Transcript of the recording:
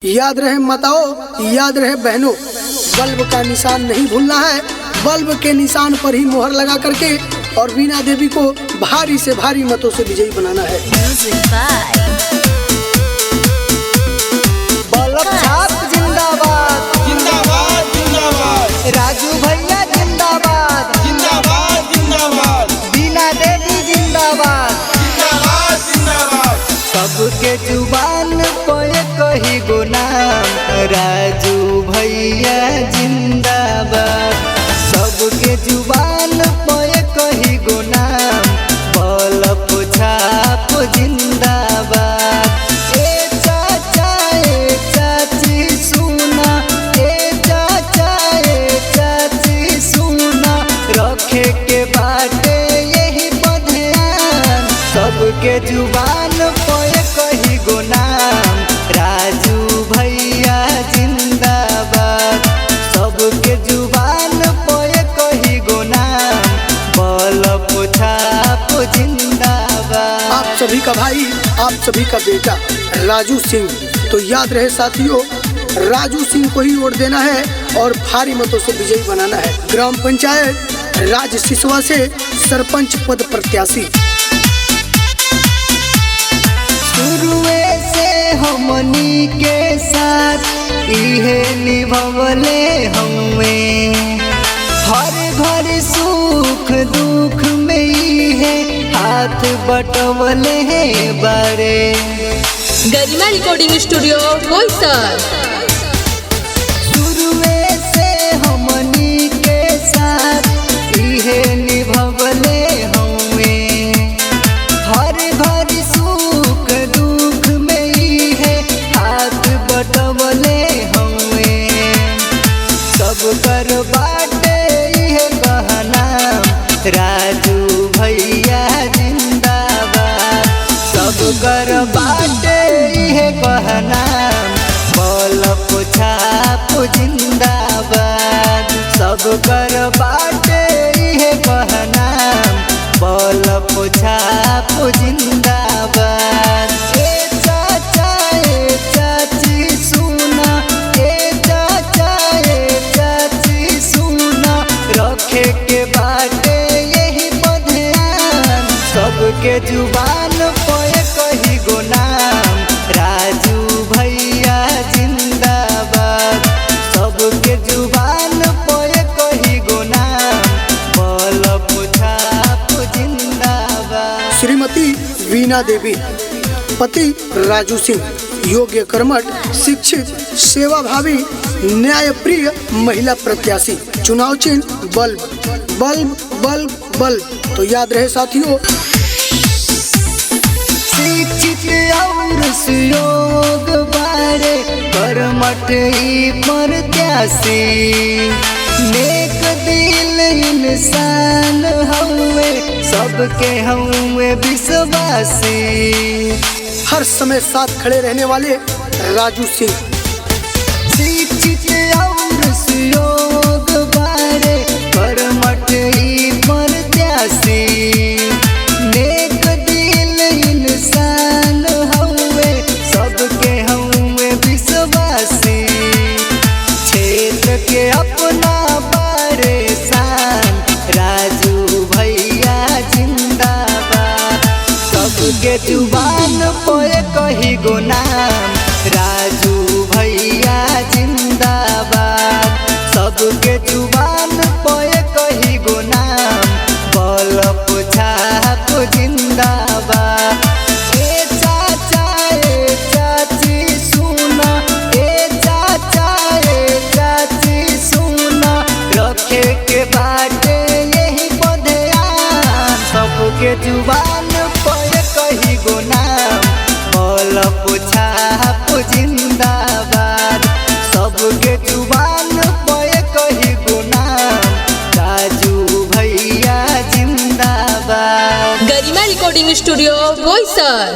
याद रहे माताओं, याद रहे बहनों, बल्ब का निशान नहीं भूलना है। बल्ब के निशान पर ही मोहर लगा करके और वीणा देवी को भारी से भारी मतों से विजयी बनाना है। बल्ब छाप जिंदाबाद जिंदाबाद जिंदाबाद, राजू भैया जिंदाबाद जिंदाबाद जिंदाबाद, वीणा देवी जिंदाबाद। जिंदाबाद जिंदाबाद, सबके जुबान पे कही गो नाम, राजू भैया जिंदाबाद। सबके जुबान पे कही गो नाम, बल्ब छाप जिंदाबाद। ए चाचा ए चाची सुना, ए चाचा ए चाची सुना, रखे के बाटे यही बध्यान। सबके जुबान पे कही गो नाम, राजू भैया जिंदाबाद। सबके जुबान पे कही गो नाम, बल्ब छाप जिंदाबाद। आप सभी का भाई, आप सभी का बेटा राजू सिंह। तो याद रहे साथियों, राजू सिंह को ही वोट देना है और भारी मतों से विजयी बनाना है। ग्राम पंचायत राज सिसवा से सरपंच पद प्रत्याशी। शुरुए से हमनी के साथ इहे निभवले हमें, हर घर सुख दुख में इहे हाथ बटवले बारे। गरिमा रिकॉर्डिंग स्टूडियो बोईसर। शुरुए से हमनी के साथ इहे निभवले हमें, हर घर सुख दुख में इहे हाथ बटवले हमें। सब कर बाटे इहे कहना, राजू भैया जिंदाबाद। सब कर बाटे इहे कहना, बल्ब छाप जिंदाबाद। सब कर बाटे इहे कहना, बल्ब छाप जिंदाबाद। ए चाचा ए चाची सुना, ए चाचा ए चाची सुना, रखे के बाटे यही बध्यान। सबके जुबान पे कही गो नाम, राजू भैया जिंदाबाद। सबके जुबान पे कही गो नाम, बल्ब छाप जिंदाबाद। श्रीमती वीणा देवी, पति राजू सिंह, योग्य कर्मठ, शिक्षित, सेवाभावी, न्यायप्रिय महिला प्रत्याशी। चुनाव चिन्ह बल्ब, बल्ब बल्ब बल्ब। तो याद रहे साथियों, शिक्षित और सुयोग बारे कर्मठ ही प्रत्याशी। नेक दिल इंसान हुए, सबके हुए विश्वासी। हर समय साथ खड़े रहने वाले राजू सिंह। शिक्षित और सुयोग बारे कर्मठ ही प्रत्याशी। नेक दिल इंसान हुए, सबके हुए विश्वासी। क्षेत्र के अपना बारे शान, राजू भैया जिंदाबाद। सबके जुबान पे कही गो नाम, राजू भैया जिंदाबाद। सबके जुबान पे कही गो नाम, बल्ब छाप जिंदाबाद। ए चाचा ए चाची सुना, ए चाचा ए चाची सुना, रखे के बाटे यही बध्यान। सबके जुबान पे कही गो नाम, बल्ब छाप जिंदाबाद। सबके जुबान पे कही गो नाम, राजू भैया जिंदाबाद। गरिमा रिकॉर्डिंग स्टूडियो बोईसर।